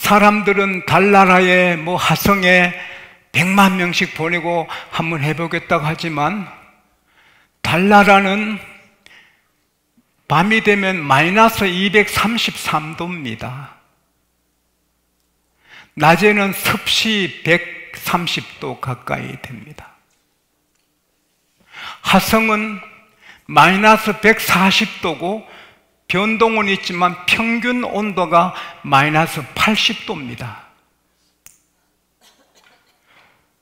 사람들은 달나라에 화성에 100만 명씩 보내고 한번 해보겠다고 하지만 달나라는 밤이 되면 마이너스 233도입니다. 낮에는 습시 130도 가까이 됩니다. 화성은 마이너스 140도고 변동은 있지만 평균 온도가 마이너스 80도입니다.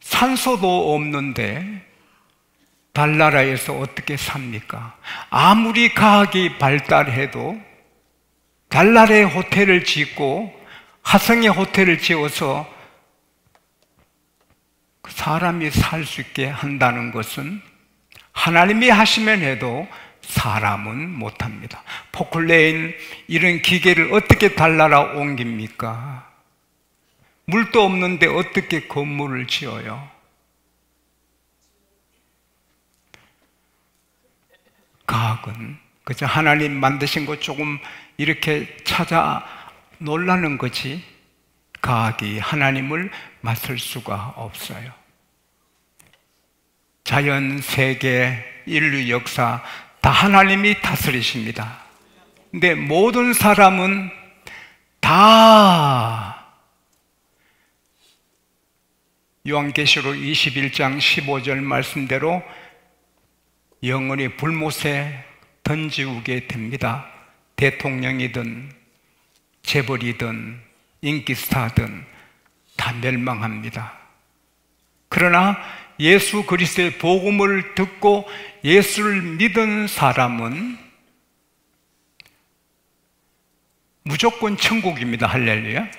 산소도 없는데 달나라에서 어떻게 삽니까? 아무리 과학이 발달해도 달나라에 호텔을 짓고 화성에 호텔을 지어서 사람이 살 수 있게 한다는 것은 하나님이 하시면 해도 사람은 못합니다. 포클레인 이런 기계를 어떻게 달나라 옮깁니까? 물도 없는데 어떻게 건물을 지어요? 과학은 그저 하나님 만드신 거 조금 이렇게 찾아 놀라는 거지 과학이 하나님을 맞설 수가 없어요. 자연, 세계, 인류 역사 다 하나님이 다스리십니다. 근데 모든 사람은 다 요한계시록 21장 15절 말씀대로 영원히 불못에 던지우게 됩니다. 대통령이든 재벌이든 인기스타든 다 멸망합니다. 그러나 예수 그리스도의 복음을 듣고 예수를 믿은 사람은 무조건 천국입니다. 할렐루야.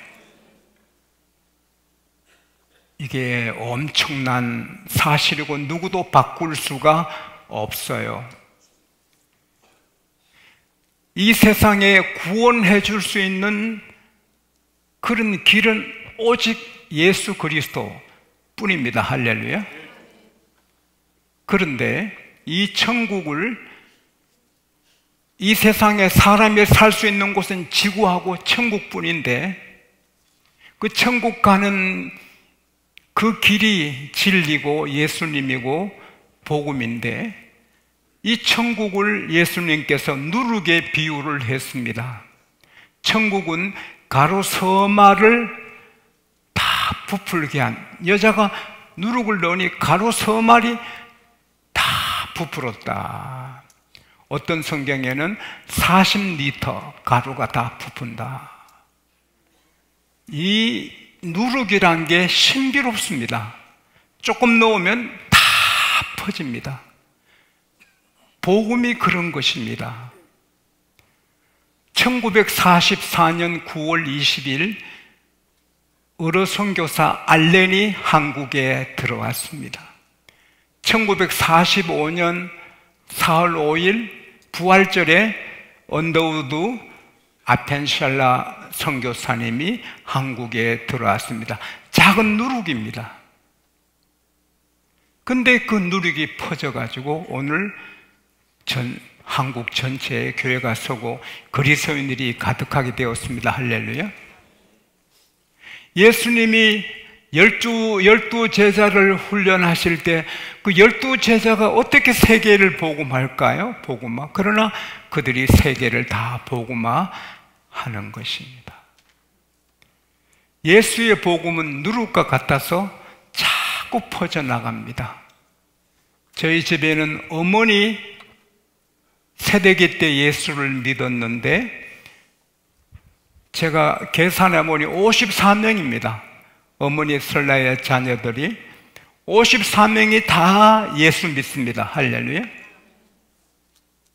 이게 엄청난 사실이고 누구도 바꿀 수가 없어요. 이 세상에 구원해 줄 수 있는 그런 길은 오직 예수 그리스도 뿐입니다. 할렐루야. 그런데 이 천국을 이 세상에 사람이 살 수 있는 곳은 지구하고 천국뿐인데 그 천국 가는 그 길이 진리고 예수님이고 복음인데 이 천국을 예수님께서 누룩의 비유를 했습니다. 천국은 가로 서마를 다 부풀게 한 여자가 누룩을 넣으니 가로 서말이 다 부풀었다. 어떤 성경에는 40리터 가루가 다 부푼다. 이 누룩이란 게 신비롭습니다. 조금 넣으면 다 퍼집니다. 복음이 그런 것입니다. 1944년 9월 20일 어로 선교사 알렌이 한국에 들어왔습니다. 1945년 4월 5일 부활절에 언더우드 아펜샬라 선교사님이 한국에 들어왔습니다. 작은 누룩입니다. 근데 그 누룩이 퍼져가지고 오늘 한국 전체에 교회가 서고 그리스도인들이 가득하게 되었습니다. 할렐루야. 예수님이 열두 제자를 훈련하실 때 그 12제자가 어떻게 세계를 복음할까요? 복음화. 그러나 그들이 세계를 다 복음화하는 것입니다. 예수의 복음은 누룩과 같아서 자꾸 퍼져나갑니다. 저희 집에는 어머니 세대기 때 예수를 믿었는데 제가 계산해보니 54명입니다. 어머니 설라의 자녀들이 54명이 다 예수 믿습니다. 할렐루야.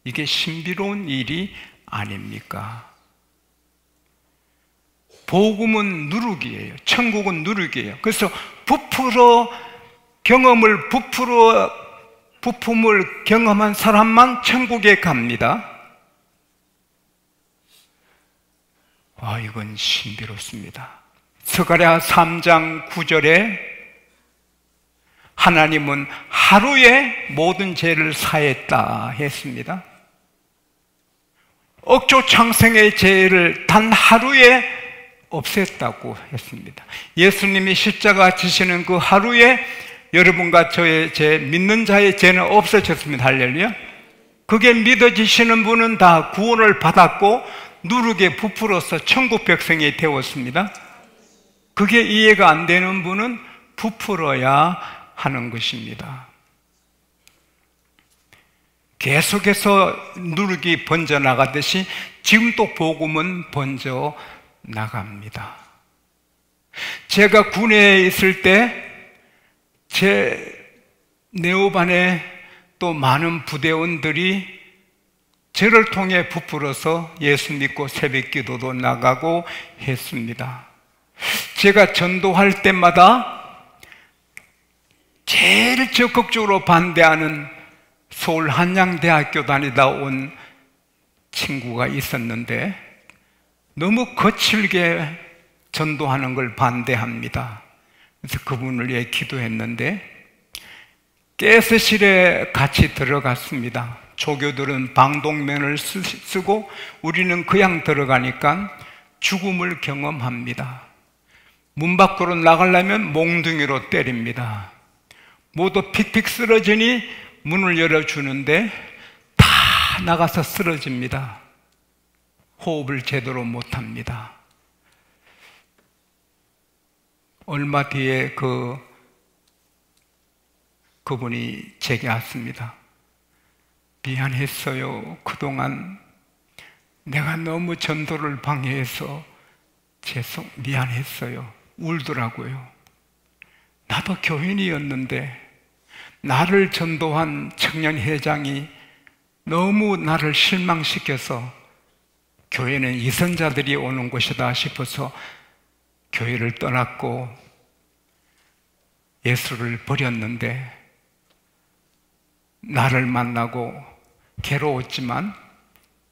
이게 신비로운 일이 아닙니까? 복음은 누룩이에요. 천국은 누룩이에요. 그래서 부품을 경험한 사람만 천국에 갑니다. 이건 신비롭습니다. 스가랴 3장 9절에 하나님은 하루에 모든 죄를 사했다 했습니다. 억조 창생의 죄를 단 하루에 없앴다고 했습니다. 예수님이 십자가 지시는 그 하루에 여러분과 제 믿는 자의 죄는 없어졌습니다. 할렐루야. 그게 믿어지시는 분은 다 구원을 받았고 누룩에 부풀어서 천국 백성이 되었습니다. 그게 이해가 안 되는 분은 부풀어야 하는 것입니다. 계속해서 누룩이 번져나가듯이 지금도 복음은 번져 나갑니다. 제가 군에 있을 때 제 네오반에 또 많은 부대원들이 저를 통해 부풀어서 예수 믿고 새벽 기도도 나가고 했습니다. 제가 전도할 때마다 제일 적극적으로 반대하는 서울 한양대학교 다니다 온 친구가 있었는데 너무 거칠게 전도하는 걸 반대합니다. 그래서 그분을 위해 기도했는데 가스실에 같이 들어갔습니다. 조교들은 방독면을 쓰고 우리는 그냥 들어가니까 죽음을 경험합니다. 문 밖으로 나가려면 몽둥이로 때립니다. 모두 픽픽 쓰러지니 문을 열어주는데 다 나가서 쓰러집니다. 호흡을 제대로 못합니다. 얼마 뒤에 그분이 제게 왔습니다. 미안했어요. 그동안 내가 너무 전도를 방해해서 미안했어요. 울더라고요. 나도 교인이었는데 나를 전도한 청년회장이 너무 나를 실망시켜서 교회는 이선자들이 오는 곳이다 싶어서 교회를 떠났고 예수를 버렸는데 나를 만나고 괴로웠지만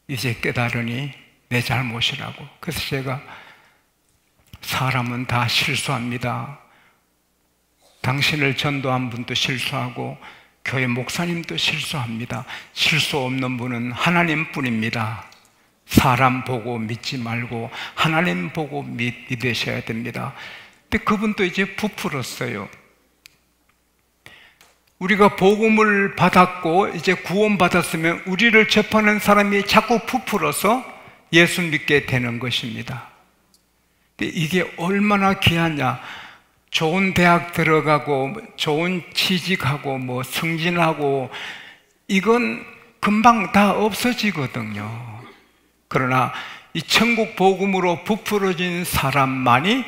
이제 깨달으니 내 잘못이라고. 그래서 제가 사람은 다 실수합니다. 당신을 전도한 분도 실수하고 교회 목사님도 실수합니다. 실수 없는 분은 하나님뿐입니다. 사람 보고 믿지 말고 하나님 보고 믿으셔야 됩니다. 근데 그분도 이제 부풀었어요. 우리가 복음을 받았고 이제 구원받았으면 우리를 접하는 사람이 자꾸 부풀어서 예수 믿게 되는 것입니다. 근데 이게 얼마나 귀하냐. 좋은 대학 들어가고 좋은 취직하고 뭐 승진하고 이건 금방 다 없어지거든요. 그러나 이 천국 복음으로 부풀어진 사람만이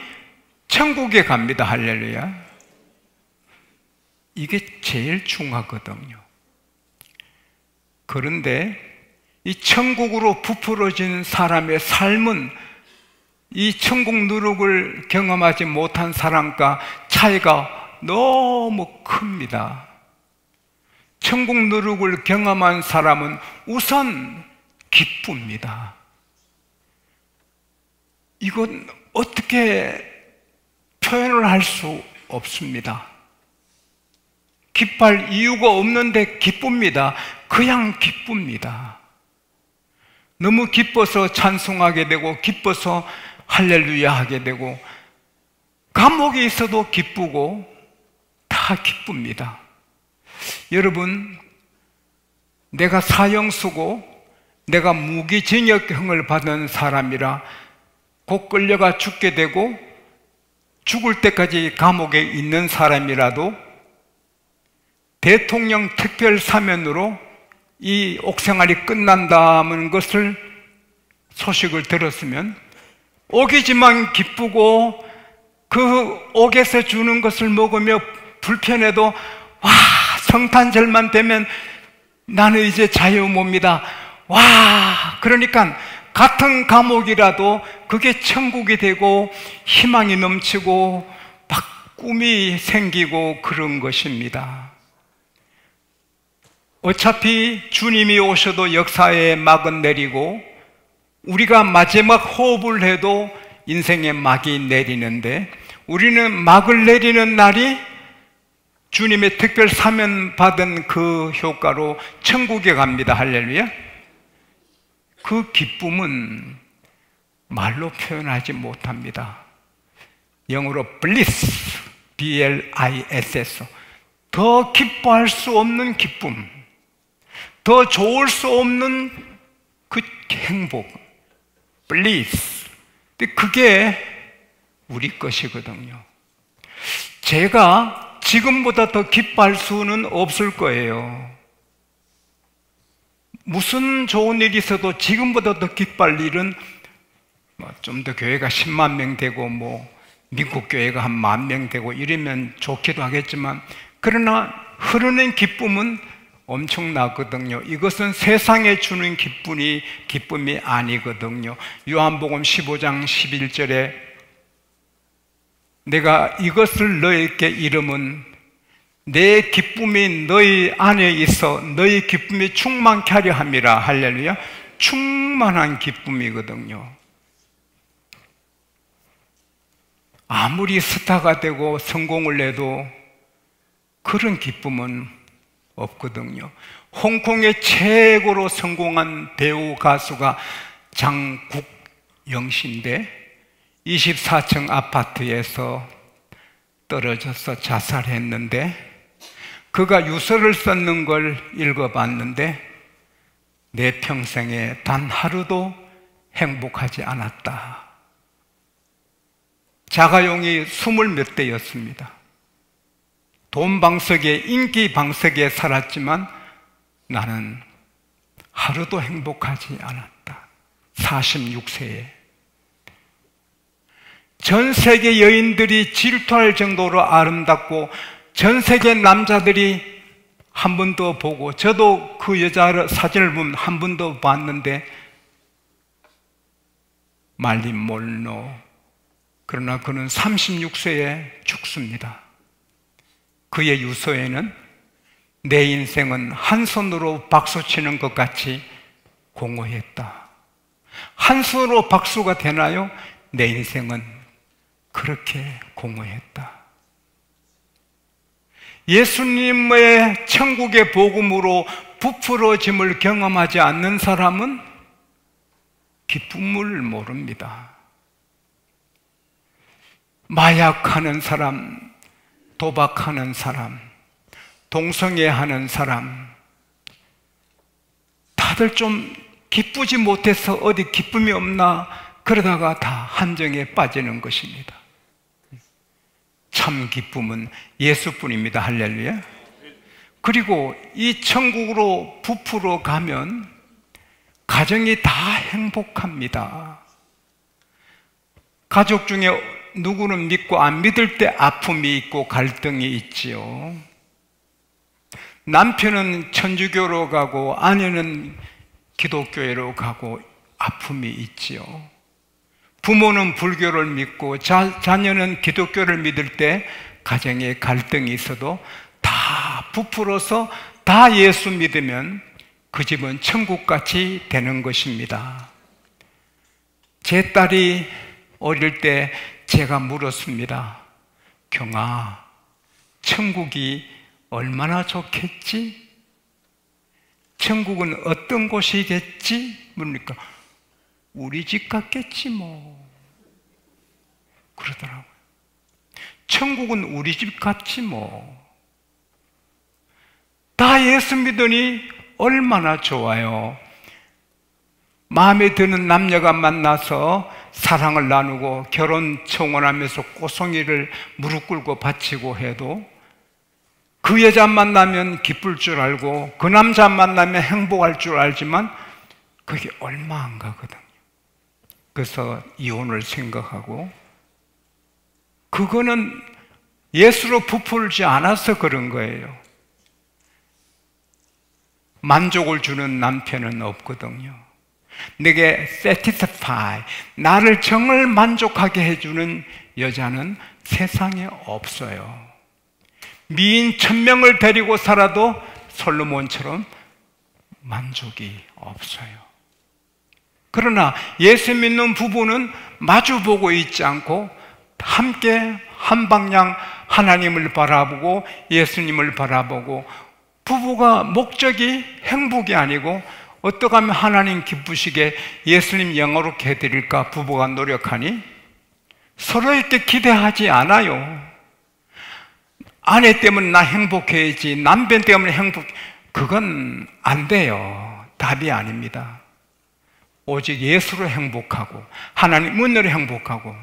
천국에 갑니다. 할렐루야. 이게 제일 중요하거든요. 그런데 이 천국으로 부풀어진 사람의 삶은 이 천국 누룩을 경험하지 못한 사람과 차이가 너무 큽니다. 천국 누룩을 경험한 사람은 우선 기쁩니다. 이건 어떻게 표현을 할 수 없습니다. 기뻐할 이유가 없는데 기쁩니다. 그냥 기쁩니다. 너무 기뻐서 찬송하게 되고 기뻐서 할렐루야 하게 되고 감옥에 있어도 기쁘고 다 기쁩니다. 여러분, 내가 사형수고 내가 무기징역형을 받은 사람이라 곧 끌려가 죽게 되고 죽을 때까지 감옥에 있는 사람이라도 대통령 특별 사면으로 이 옥생활이 끝난다는 것을 소식을 들었으면 옥이지만 기쁘고 그 옥에서 주는 것을 먹으며 불편해도 와, 성탄절만 되면 나는 이제 자유몸이다. 와, 그러니까 같은 감옥이라도 그게 천국이 되고 희망이 넘치고 막 꿈이 생기고 그런 것입니다. 어차피 주님이 오셔도 역사의 막은 내리고 우리가 마지막 호흡을 해도 인생의 막이 내리는데 우리는 막을 내리는 날이 주님의 특별 사면 받은 그 효과로 천국에 갑니다. 할렐루야. 그 기쁨은 말로 표현하지 못합니다. 영어로 bliss, B-L-I-S-S, 더 기뻐할 수 없는 기쁨, 더 좋을 수 없는 그 행복, bliss. 근데 그게 우리 것이거든요. 제가 지금보다 더 기뻐할 수는 없을 거예요. 무슨 좋은 일이 있어도 지금보다 더 기뻐할 일은 좀 더 교회가 10만 명 되고 미국 교회가 한 10,000명 되고 이러면 좋기도 하겠지만, 그러나 흐르는 기쁨은 엄청나거든요. 이것은 세상에 주는 기쁨이 아니거든요. 요한복음 15장 11절에 내가 이것을 너희에게 이름은 내 기쁨이 너희 안에 있어 너희 기쁨이 충만케 하려 함이라. 할렐루야. 충만한 기쁨이거든요. 아무리 스타가 되고 성공을 해도 그런 기쁨은 없거든요. 홍콩의 최고로 성공한 배우 가수가 장국영 씨인데 24층 아파트에서 떨어져서 자살했는데, 그가 유서를 썼는 걸 읽어봤는데 내 평생에 단 하루도 행복하지 않았다. 자가용이 20몇 대였습니다. 돈 방석에, 인기 방석에 살았지만 나는 하루도 행복하지 않았다. 46세에. 전 세계 여인들이 질투할 정도로 아름답고 전 세계 남자들이 한 번 더 보고, 저도 그 여자 사진을 보면 한 번 더 봤는데 말린 몰노. 그러나 그는 36세에 죽습니다. 그의 유서에는 내 인생은 한 손으로 박수 치는 것 같이 공허했다. 한 손으로 박수가 되나요? 내 인생은 그렇게 공허했다. 예수님의 천국의 복음으로 부풀어짐을 경험하지 않는 사람은 기쁨을 모릅니다. 마약하는 사람, 도박하는 사람, 동성애하는 사람, 다들 좀 기쁘지 못해서 어디 기쁨이 없나 그러다가 다 함정에 빠지는 것입니다. 참 기쁨은 예수뿐입니다. 할렐루야. 그리고 이 천국으로 부풀어 가면 가정이 다 행복합니다. 가족 중에 누구는 믿고 안 믿을 때 아픔이 있고 갈등이 있지요. 남편은 천주교로 가고 아내는 기독교회로 가고 아픔이 있지요. 부모는 불교를 믿고 자녀는 기독교를 믿을 때 가정에 갈등이 있어도 다 부풀어서 다 예수 믿으면 그 집은 천국같이 되는 것입니다. 제 딸이 어릴 때 제가 물었습니다. 경아, 천국이 얼마나 좋겠지? 천국은 어떤 곳이겠지? 뭡니까? 우리 집 같겠지 뭐. 그러더라고요. 천국은 우리 집 같지 뭐. 다 예수 믿으니 얼마나 좋아요. 마음에 드는 남녀가 만나서 사랑을 나누고 결혼 청혼하면서 꼬송이를 무릎 꿇고 바치고 해도 그 여자 만나면 기쁠 줄 알고 그 남자 만나면 행복할 줄 알지만 그게 얼마 안 가거든요. 그래서 이혼을 생각하고, 그거는 예수로 부풀지 않아서 그런 거예요. 만족을 주는 남편은 없거든요. 내게 satisfy, 나를 정말 만족하게 해주는 여자는 세상에 없어요. 미인 1000명을 데리고 살아도 솔로몬처럼 만족이 없어요. 그러나 예수 믿는 부부는 마주보고 있지 않고 함께 한 방향 하나님을 바라보고 예수님을 바라보고, 부부가 목적이 행복이 아니고 어떻게 하면 하나님 기쁘시게 예수님 영화롭게 해드릴까 부부가 노력하니? 서로에게 기대하지 않아요. 아내 때문에 나 행복해야지, 남편 때문에 그건 안 돼요. 답이 아닙니다. 오직 예수로 행복하고 하나님 은혜로 행복하고,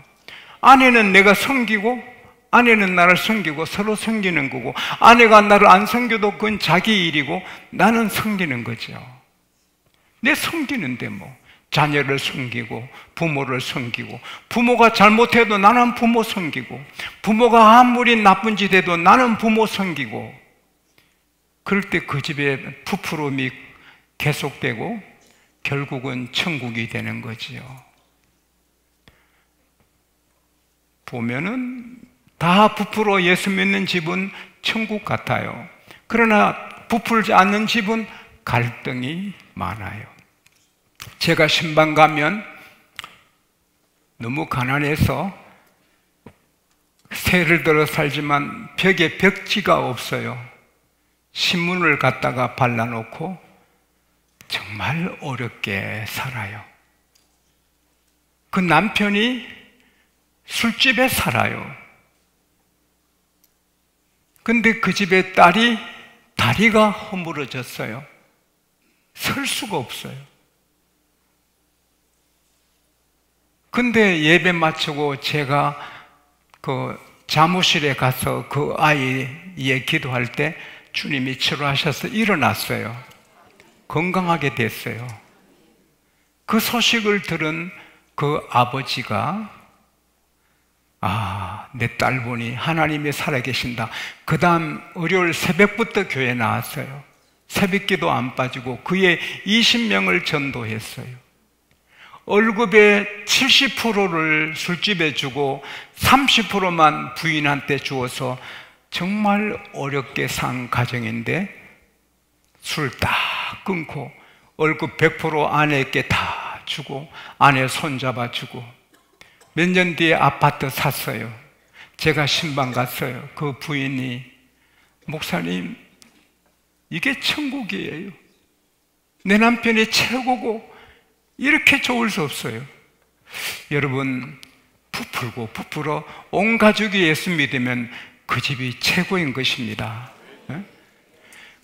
아내는 내가 섬기고 아내는 나를 섬기고 서로 섬기는 거고, 아내가 나를 안 섬겨도 그건 자기 일이고 나는 섬기는 거죠. 내 섬기는데 뭐 자녀를 섬기고 부모를 섬기고, 부모가 잘못해도 나는 부모 섬기고, 부모가 아무리 나쁜 짓 해도 나는 부모 섬기고, 그럴 때 그 집에 부풀음이 계속되고 결국은 천국이 되는 거지요. 보면은 다 부풀어 예수 믿는 집은 천국 같아요. 그러나 부풀지 않는 집은 갈등이 많아요. 제가 신방 가면 너무 가난해서 새를 들어 살지만 벽에 벽지가 없어요. 신문을 갖다가 발라놓고 정말 어렵게 살아요. 그 남편이 술집에 살아요. 근데 그 집에 딸이 다리가 허물어졌어요. 설 수가 없어요. 근데 예배 마치고 제가 그 사무실에 가서 그 아이의 기도할 때 주님이 치료하셔서 일어났어요. 건강하게 됐어요. 그 소식을 들은 그 아버지가, 아, 내 딸 보니 하나님이 살아계신다. 그 다음 월요일 새벽부터 교회에 나왔어요. 새벽기도 안 빠지고 그의 20명을 전도했어요. 월급의 70%를 술집에 주고 30%만 부인한테 주어서 정말 어렵게 산 가정인데, 술 딱 끊고 월급 100% 아내에게 다 주고 아내 손잡아 주고 몇 년 뒤에 아파트 샀어요. 제가 신방 갔어요. 그 부인이, 목사님, 이게 천국이에요. 내 남편이 최고고 이렇게 좋을 수 없어요. 여러분, 부풀고 부풀어 온 가족이 예수 믿으면 그 집이 최고인 것입니다.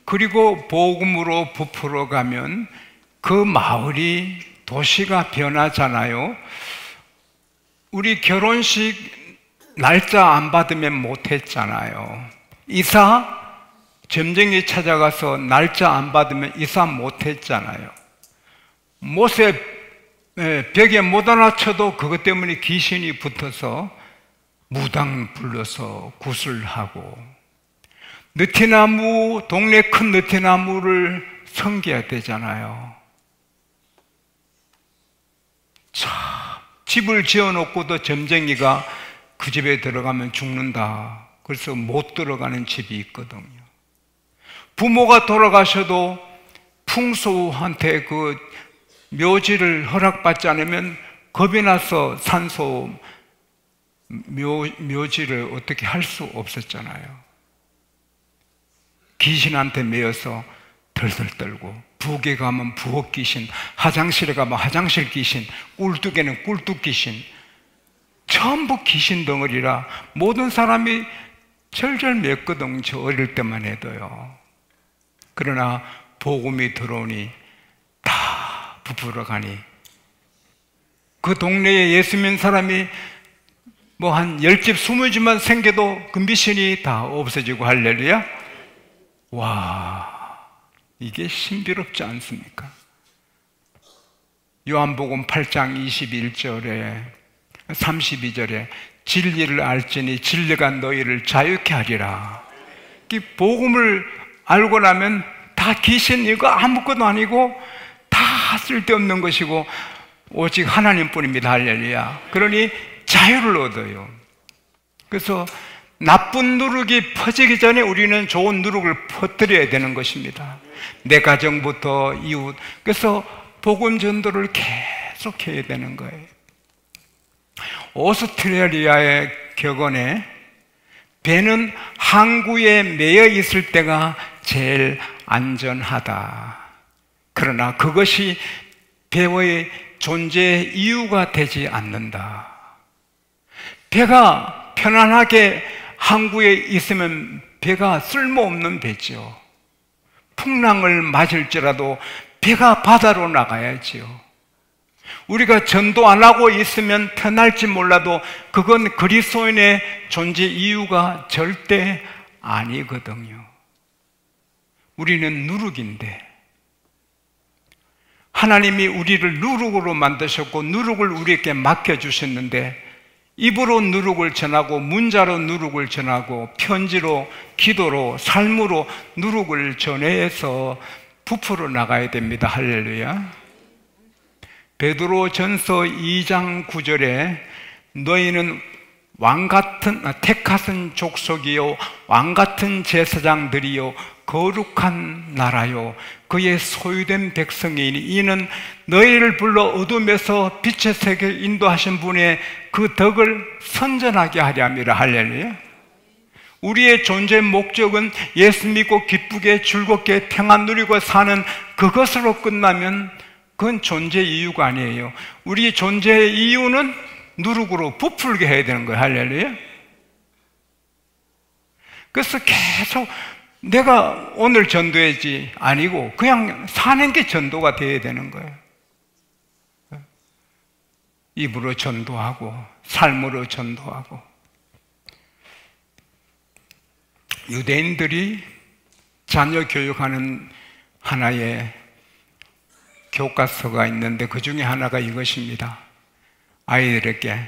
그리고 복음으로 부풀어 가면 그 마을이, 도시가 변하잖아요. 우리 결혼식 날짜 안 받으면 못했잖아요. 이사, 점쟁이 찾아가서 날짜 안 받으면 이사 못했잖아요. 못에 벽에 못 하나 쳐도 그것 때문에 귀신이 붙어서 무당 불러서 구슬하고, 느티나무, 동네 큰 느티나무를 섬겨야 되잖아요. 참, 집을 지어놓고도 점쟁이가 그 집에 들어가면 죽는다. 그래서 못 들어가는 집이 있거든요. 부모가 돌아가셔도 풍수한테 그 묘지를 허락받지 않으면 겁이 나서 산소 묘지를 어떻게 할 수 없었잖아요. 귀신한테 매여서 덜덜 떨고, 부엌에 가면 부엌 귀신, 화장실에 가면 화장실 귀신, 꿀뚝에는 꿀뚝 귀신, 전부 귀신 덩어리라 모든 사람이 절절 맺거든, 저 어릴 때만 해도요. 그러나 복음이 들어오니 다 부풀어 가니, 그 동네에 예수 믿는 사람이 뭐 한 10집, 20집만 생겨도 그 미션이 다 없어지고, 할렐루야. 와, 이게 신비롭지 않습니까? 요한복음 8장 21절에 32절에 진리를 알지니 진리가 너희를 자유케 하리라. 이 복음을 알고 나면 다 귀신, 이거 아무것도 아니고 다 쓸데없는 것이고 오직 하나님뿐입니다. 할렐루야. 그러니 자유를 얻어요. 그래서 나쁜 누룩이 퍼지기 전에 우리는 좋은 누룩을 퍼뜨려야 되는 것입니다. 내 가정부터 이웃. 그래서 복음 전도를 계속 해야 되는 거예요. 오스트레일리아의 격언에 배는 항구에 매여 있을 때가 제일 안전하다. 그러나 그것이 배의 존재의 이유가 되지 않는다. 배가 편안하게 항구에 있으면 배가 쓸모없는 배지요. 풍랑을 맞을지라도 배가 바다로 나가야지요. 우리가 전도 안 하고 있으면 편할지 몰라도 그건 그리스도인의 존재 이유가 절대 아니거든요. 우리는 누룩인데 하나님이 우리를 누룩으로 만드셨고 누룩을 우리에게 맡겨주셨는데 입으로 누룩을 전하고 문자로 누룩을 전하고 편지로 기도로 삶으로 누룩을 전해서 부풀어 나가야 됩니다. 할렐루야. 베드로전서 2장 9절에 너희는 왕같은 택하신 족속이요 왕같은 제사장들이요 거룩한 나라요 그의 소유된 백성이니 이는 너희를 불러 어둠에서 빛의 세계에 인도하신 분의 그 덕을 선전하게 하려 함이라. 할렐루야. 우리의 존재 목적은 예수 믿고 기쁘게 즐겁게 평안 누리고 사는 그것으로 끝나면 그건 존재 이유가 아니에요. 우리 존재의 이유는 누룩으로 부풀게 해야 되는 거예요. 할렐루야. 그래서 계속 내가 오늘 전도해야지 아니고 그냥 사는 게 전도가 되어야 되는 거예요. 입으로 전도하고 삶으로 전도하고. 유대인들이 자녀 교육하는 하나의 교과서가 있는데 그 중에 하나가 이것입니다. 아이들에게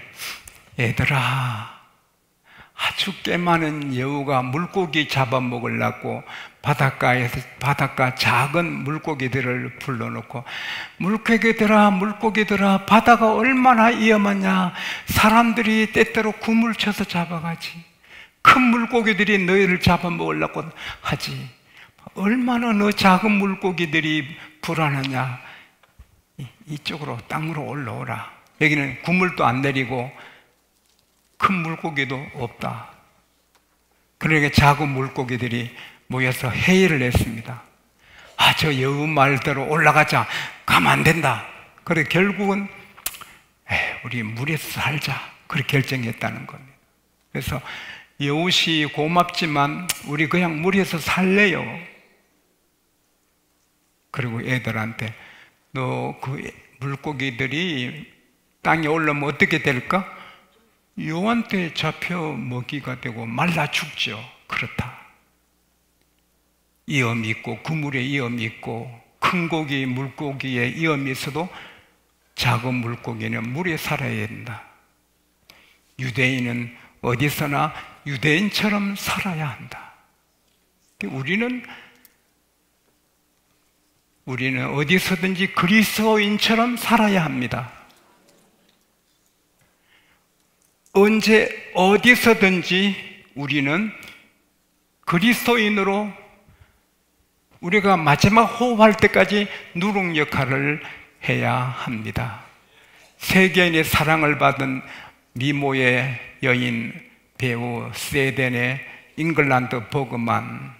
얘들아 아주 꽤 많은 여우가 물고기 잡아먹으려고 바닷가 작은 물고기들을 불러놓고 물고기들아 바다가 얼마나 위험하냐. 사람들이 때때로 굼을 쳐서 잡아가지. 큰 물고기들이 너희를 잡아먹으려고 하지. 얼마나 너 작은 물고기들이 불안하냐. 이쪽으로 땅으로 올라오라. 여기는 굼물도 안 내리고 큰 물고기도 없다. 그러니까 작은 물고기들이 모여서 회의를 했습니다. 저 여우 말대로 올라가자. 가면 안 된다. 그래 결국은 우리 물에서 살자. 그렇게 결정했다는 겁니다. 그래서 여우씨 고맙지만 우리 그냥 물에서 살래요. 그리고 애들한테 너 그 물고기들이 땅에 올라오면 어떻게 될까? 여우한테 잡혀 먹이가 되고 말라 죽죠. 그렇다. 위험이 있고 그물에 위험이 있고 큰 고기 물고기에 위험이 있어도 작은 물고기는 물에 살아야 된다. 유대인은 어디서나 유대인처럼 살아야 한다. 우리는 어디서든지 그리스도인처럼 살아야 합니다. 언제 어디서든지 우리는 그리스도인으로 우리가 마지막 호흡할 때까지 누룩 역할을 해야 합니다. 세계인의 사랑을 받은 미모의 여인 배우 스웨덴의 잉글란드 버그만,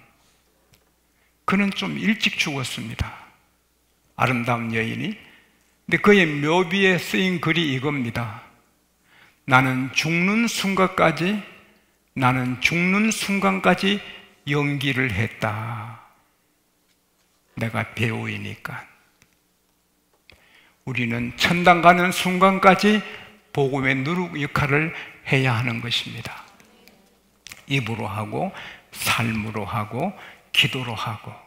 그는 좀 일찍 죽었습니다. 아름다운 여인이. 근데 그의 묘비에 쓰인 글이 이겁니다. 나는 죽는 순간까지 연기를 했다. 내가 배우이니까. 우리는 천당 가는 순간까지 복음의 누룩 역할을 해야 하는 것입니다. 입으로 하고 삶으로 하고 기도로 하고.